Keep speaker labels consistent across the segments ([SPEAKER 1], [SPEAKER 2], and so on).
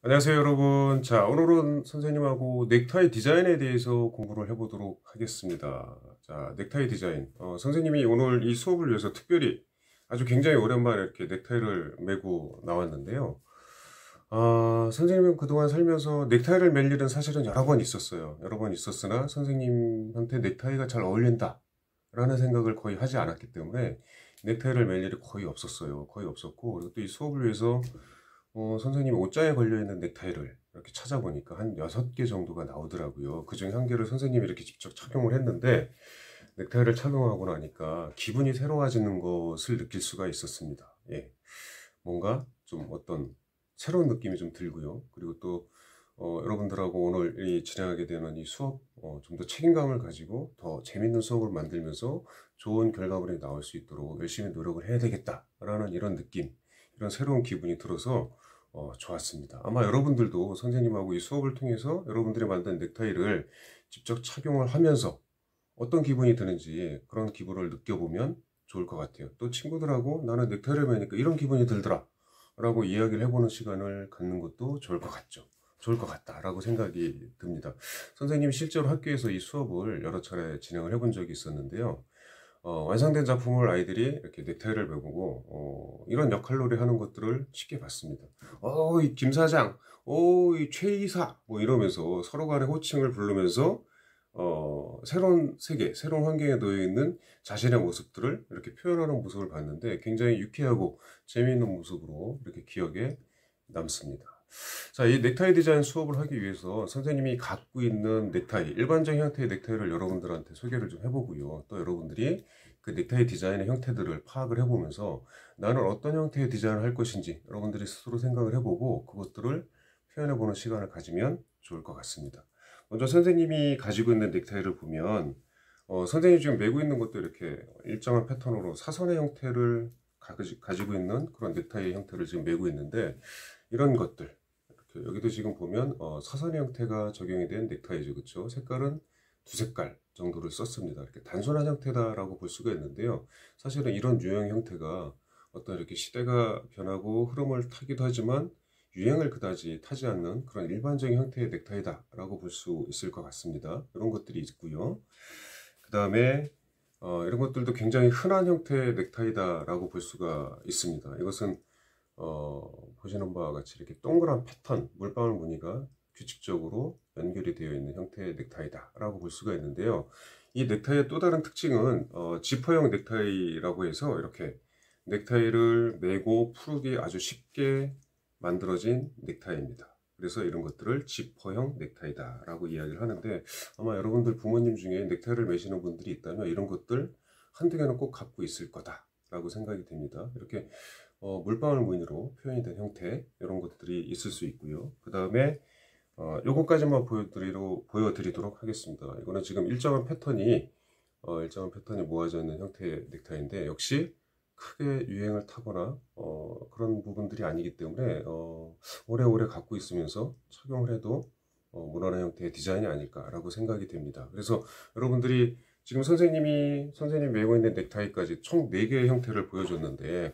[SPEAKER 1] 안녕하세요, 여러분. 자, 오늘은 선생님하고 넥타이 디자인에 대해서 공부를 해보도록 하겠습니다. 자, 넥타이 디자인. 선생님이 오늘 이 수업을 위해서 특별히 아주 굉장히 오랜만에 이렇게 넥타이를 메고 나왔는데요. 선생님은 그동안 살면서 넥타이를 멜 일은 사실은 여러 번 있었어요. 여러 번 있었으나 선생님한테 넥타이가 잘 어울린다 라는 생각을 거의 하지 않았기 때문에 넥타이를 멜 일이 거의 없었어요. 거의 없었고, 그리고 또 이 수업을 위해서 선생님이 옷장에 걸려있는 넥타이를 이렇게 찾아보니까 한 6개 정도가 나오더라고요. 그중에 한 개를 선생님이 이렇게 직접 착용을 했는데, 넥타이를 착용하고 나니까 기분이 새로워지는 것을 느낄 수가 있었습니다. 예. 뭔가 좀 어떤 새로운 느낌이 좀 들고요. 그리고 또 여러분들하고 오늘 진행하게 되는 이 수업, 좀 더 책임감을 가지고 더 재밌는 수업을 만들면서 좋은 결과물이 나올 수 있도록 열심히 노력을 해야 되겠다라는 이런 느낌, 이런 새로운 기분이 들어서 좋았습니다. 아마 여러분들도 선생님하고 이 수업을 통해서 여러분들이 만든 넥타이를 직접 착용을 하면서 어떤 기분이 드는지 그런 기분을 느껴보면 좋을 것 같아요. 또 친구들하고 나는 넥타이를 매니까 이런 기분이 들더라 라고 이야기를 해보는 시간을 갖는 것도 좋을 것 같죠. 좋을 것 같다라고 생각이 듭니다. 선생님이 실제로 학교에서 이 수업을 여러 차례 진행을 해본 적이 있었는데요. 완성된 작품을 아이들이 이렇게 넥타이를 메고 이런 역할놀이 하는 것들을 쉽게 봤습니다. 이 김 사장, 이 최 이사 뭐 이러면서 서로 간의 호칭을 부르면서 새로운 세계, 새로운 환경에 놓여 있는 자신의 모습들을 이렇게 표현하는 모습을 봤는데 굉장히 유쾌하고 재미있는 모습으로 이렇게 기억에 남습니다. 자, 이 넥타이 디자인 수업을 하기 위해서 선생님이 갖고 있는 넥타이, 일반적인 형태의 넥타이를 여러분들한테 소개를 좀 해보고요. 또 여러분들이 그 넥타이 디자인의 형태들을 파악을 해보면서 나는 어떤 형태의 디자인을 할 것인지 여러분들이 스스로 생각을 해보고 그것들을 표현해보는 시간을 가지면 좋을 것 같습니다. 먼저 선생님이 가지고 있는 넥타이를 보면 선생님이 지금 메고 있는 것도 이렇게 일정한 패턴으로 사선의 형태를 가지고 있는 그런 넥타이 형태를 지금 메고 있는데 이런 것들 이렇게 여기도 지금 보면 사선의 형태가 적용이 된 넥타이죠. 그렇죠? 색깔은 두 색깔 정도를 썼습니다. 이렇게 단순한 형태다라고 볼 수가 있는데요. 사실은 이런 유형 형태가 어떤 이렇게 시대가 변하고 흐름을 타기도 하지만 유행을 그다지 타지 않는 그런 일반적인 형태의 넥타이다라고 볼 수 있을 것 같습니다. 이런 것들이 있고요. 그 다음에 이런 것들도 굉장히 흔한 형태의 넥타이다라고 볼 수가 있습니다. 이것은 보시는 바와 같이 이렇게 동그란 패턴, 물방울 무늬가 규칙적으로 연결이 되어 있는 형태의 넥타이다라고 볼 수가 있는데요. 이 넥타이의 또 다른 특징은 지퍼형 넥타이라고 해서 이렇게 넥타이를 메고 풀기 아주 쉽게 만들어진 넥타이입니다. 그래서 이런 것들을 지퍼형 넥타이다라고 이야기를 하는데 아마 여러분들 부모님 중에 넥타이를 매시는 분들이 있다면 이런 것들 한두 개는 꼭 갖고 있을 거다라고 생각이 됩니다. 이렇게 물방울 무늬로 표현이 된 형태 이런 것들이 있을 수 있고요. 그 다음에 요것까지만 보여드리도록 하겠습니다. 이거는 지금 일정한 패턴이 모아져 있는 형태의 넥타이인데 역시 크게 유행을 타거나 그런 부분들이 아니기 때문에 오래오래 갖고 있으면서 착용을 해도 무난한 형태의 디자인이 아닐까라고 생각이 됩니다. 그래서 여러분들이 지금 선생님이 메고 있는 넥타이까지 총 4개의 형태를 보여줬는데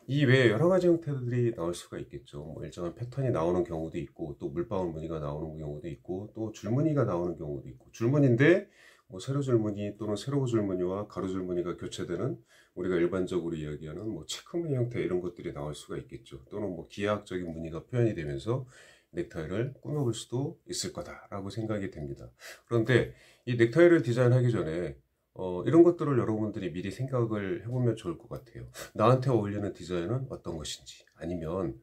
[SPEAKER 1] 이 외에 여러 가지 형태들이 나올 수가 있겠죠. 뭐 일정한 패턴이 나오는 경우도 있고 또 물방울 무늬가 나오는 경우도 있고 또 줄무늬가 나오는 경우도 있고 줄무늬인데 뭐 세로 줄무늬 또는 세로 줄무늬와 가로 줄무늬가 교체되는 우리가 일반적으로 이야기하는 뭐 체크무늬 형태 이런 것들이 나올 수가 있겠죠. 또는 뭐 기하학적인 무늬가 표현이 되면서 넥타이를 꾸며볼 수도 있을 거다라고 생각이 됩니다. 그런데 이 넥타이를 디자인하기 전에 이런 것들을 여러분들이 미리 생각을 해보면 좋을 것 같아요. 나한테 어울리는 디자인은 어떤 것인지 아니면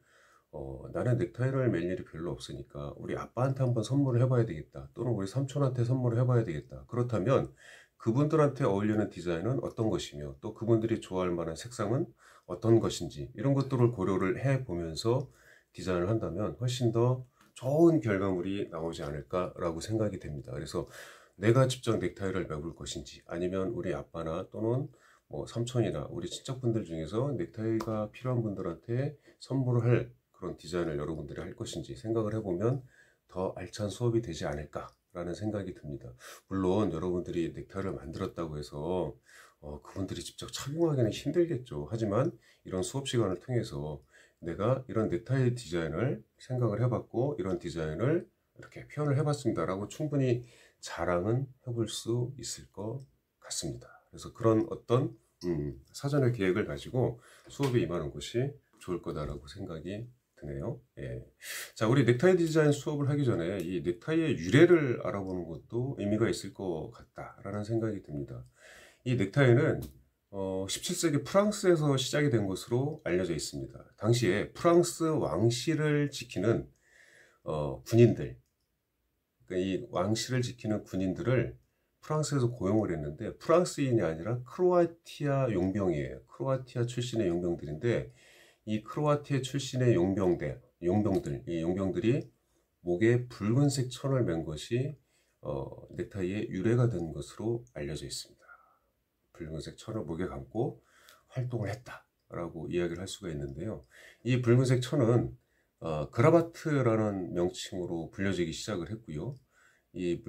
[SPEAKER 1] 나는 넥타이를 멜 일이 별로 없으니까 우리 아빠한테 한번 선물을 해봐야 되겠다 또는 우리 삼촌한테 선물을 해봐야 되겠다. 그렇다면 그분들한테 어울리는 디자인은 어떤 것이며 또 그분들이 좋아할 만한 색상은 어떤 것인지 이런 것들을 고려를 해보면서 디자인을 한다면 훨씬 더 좋은 결과물이 나오지 않을까라고 생각이 됩니다. 그래서 내가 직접 넥타이를 메볼 것인지 아니면 우리 아빠나 또는 뭐 삼촌이나 우리 친척분들 중에서 넥타이가 필요한 분들한테 선물을 할 그런 디자인을 여러분들이 할 것인지 생각을 해보면 더 알찬 수업이 되지 않을까라는 생각이 듭니다. 물론 여러분들이 넥타이를 만들었다고 해서 그분들이 직접 착용하기는 힘들겠죠. 하지만 이런 수업 시간을 통해서 내가 이런 넥타이 디자인을 생각을 해봤고 이런 디자인을 이렇게 표현을 해봤습니다 라고 충분히 자랑은 해볼 수 있을 것 같습니다. 그래서 그런 어떤 사전의 계획을 가지고 수업에 임하는 것이 좋을 거다라고 생각이 드네요. 예. 자, 우리 넥타이 디자인 수업을 하기 전에 이 넥타이의 유래를 알아보는 것도 의미가 있을 것 같다라는 생각이 듭니다. 이 넥타이는 17세기 프랑스에서 시작이 된 것으로 알려져 있습니다. 당시에 프랑스 왕실을 지키는 군인들, 그러니까 이 왕실을 지키는 군인들을 프랑스에서 고용을 했는데 프랑스인이 아니라 크로아티아 용병이에요. 크로아티아 출신의 용병들인데 이 크로아티아 출신의 이 용병들이 목에 붉은색 천을 맨 것이 넥타이의 유래가 된 것으로 알려져 있습니다. 붉은색 천을 목에 감고 활동을 했다라고 이야기를 할 수가 있는데요. 이 붉은색 천은 그라바트라는 명칭으로 불려지기 시작을 했고요. 이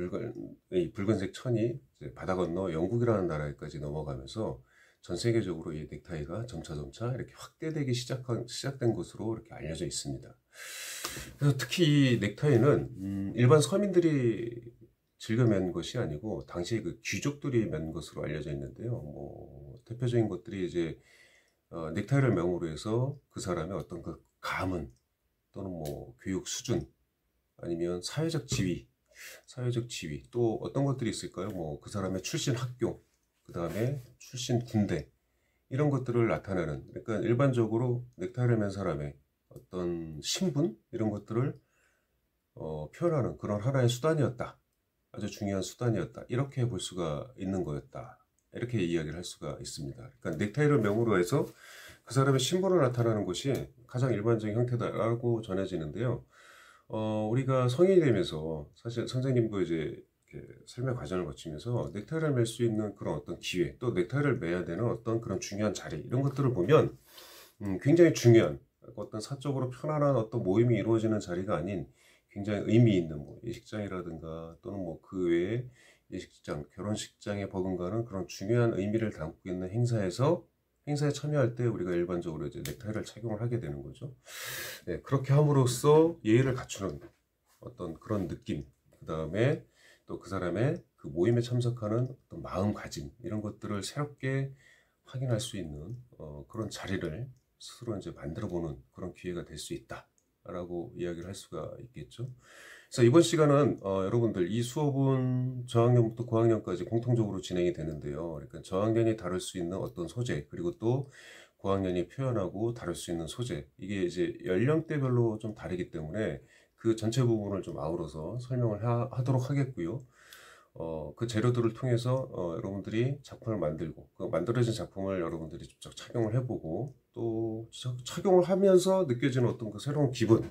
[SPEAKER 1] 붉은색 천이 이제 바다 건너 영국이라는 나라에까지 넘어가면서 전 세계적으로 이 넥타이가 점차 이렇게 확대되기 시작된 것으로 이렇게 알려져 있습니다. 그래서 특히 이 넥타이는 일반 서민들이 즐겨 맨 것이 아니고 당시 그 귀족들이 맨 것으로 알려져 있는데요. 뭐 대표적인 것들이 이제 넥타이를 명으로 해서 그 사람의 어떤 그 가문 또는 뭐 교육 수준 아니면 사회적 지위 또 어떤 것들이 있을까요? 뭐 그 사람의 출신 학교 그 다음에 출신 군대 이런 것들을 나타내는, 그러니까 일반적으로 넥타이를 맨 사람의 어떤 신분 이런 것들을 표현하는 그런 하나의 수단이었다. 아주 중요한 수단이었다. 이렇게 볼 수가 있는 거였다. 이렇게 이야기를 할 수가 있습니다. 그러니까 넥타이를 명으로 해서 그 사람의 신분을 나타내는 것이 가장 일반적인 형태다라고 전해지는데요. 우리가 성인이 되면서 사실 선생님도 이제 이렇게 설명 과정을 거치면서 넥타이를 맬 수 있는 그런 어떤 기회, 또 넥타이를 매야 되는 어떤 그런 중요한 자리 이런 것들을 보면 굉장히 중요한 어떤 사적으로 편안한 어떤 모임이 이루어지는 자리가 아닌 굉장히 의미 있는 뭐 예식장이라든가 또는 뭐 그 외에 예식장, 결혼식장에 버금가는 그런 중요한 의미를 담고 있는 행사에 참여할 때 우리가 일반적으로 이제 넥타이를 착용을 하게 되는 거죠. 네, 그렇게 함으로써 예의를 갖추는 어떤 그런 느낌, 그 다음에 또 그 사람의 그 모임에 참석하는 어떤 마음가짐 이런 것들을 새롭게 확인할 수 있는 그런 자리를 스스로 이제 만들어보는 그런 기회가 될 수 있다라고 이야기를 할 수가 있겠죠. 그래서 이번 시간은 여러분들 이 수업은 저학년부터 고학년까지 공통적으로 진행이 되는데요. 그러니까 저학년이 다룰 수 있는 어떤 소재 그리고 또 고학년이 표현하고 다룰 수 있는 소재 이게 이제 연령대별로 좀 다르기 때문에 그 전체 부분을 좀 아우러서 설명을 하도록 하겠고요. 그 재료들을 통해서 여러분들이 작품을 만들고 그 만들어진 작품을 여러분들이 직접 착용을 해보고 또 착용을 하면서 느껴지는 어떤 그 새로운 기분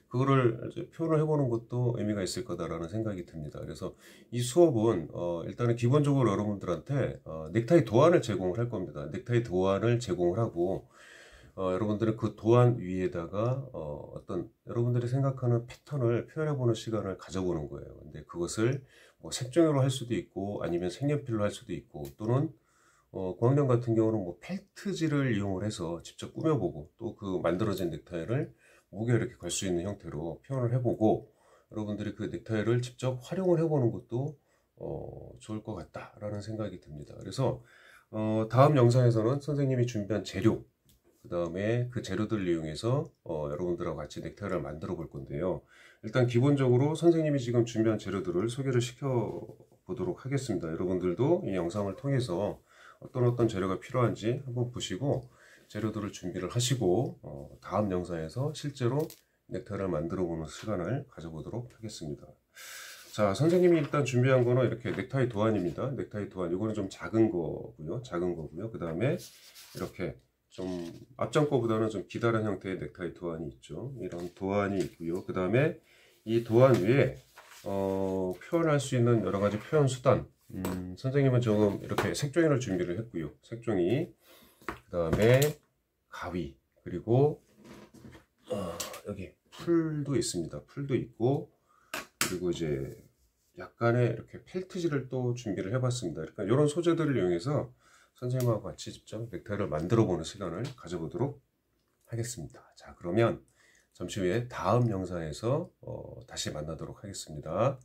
[SPEAKER 1] 그거를 이제 표현을 해보는 것도 의미가 있을 거다라는 생각이 듭니다. 그래서 이 수업은 일단은 기본적으로 여러분들한테 넥타이 도안을 제공을 할 겁니다. 넥타이 도안을 제공을 하고 여러분들은 그 도안 위에다가 어떤 여러분들이 생각하는 패턴을 표현해보는 시간을 가져보는 거예요. 근데 그것을 뭐 색종이로 할 수도 있고 아니면 색연필로 할 수도 있고 또는 고학년 같은 경우는 뭐 펠트지를 이용을 해서 직접 꾸며보고 또 그 만들어진 넥타이를 목에 이렇게 걸 수 있는 형태로 표현을 해보고 여러분들이 그 넥타이를 직접 활용을 해보는 것도 좋을 것 같다라는 생각이 듭니다. 그래서 다음 영상에서는 선생님이 준비한 재료 그 다음에 그 재료들을 이용해서 여러분들하고 같이 넥타이를 만들어 볼 건데요. 일단 기본적으로 선생님이 지금 준비한 재료들을 소개를 시켜 보도록 하겠습니다. 여러분들도 이 영상을 통해서 어떤 재료가 필요한지 한번 보시고 재료들을 준비를 하시고 다음 영상에서 실제로 넥타이를 만들어 보는 시간을 가져보도록 하겠습니다. 자, 선생님이 일단 준비한 거는 이렇게 넥타이 도안입니다. 넥타이 도안 이거는 좀 작은 거고요. 그 다음에 이렇게 좀 앞전 거보다는 좀 기다란 형태의 넥타이 도안이 있죠. 이런 도안이 있고요. 그 다음에 이 도안 위에 표현할 수 있는 여러 가지 표현 수단. 선생님은 조금 이렇게 색종이를 준비를 했고요. 색종이, 그 다음에 가위, 그리고 여기 풀도 있습니다. 풀도 있고, 그리고 이제 약간의 이렇게 펠트지를 또 준비를 해봤습니다. 그러니까 이런 소재들을 이용해서 선생님하고 같이 직접 넥타이를 만들어 보는 시간을 가져보도록 하겠습니다. 자, 그러면 잠시 후에 다음 영상에서 다시 만나도록 하겠습니다.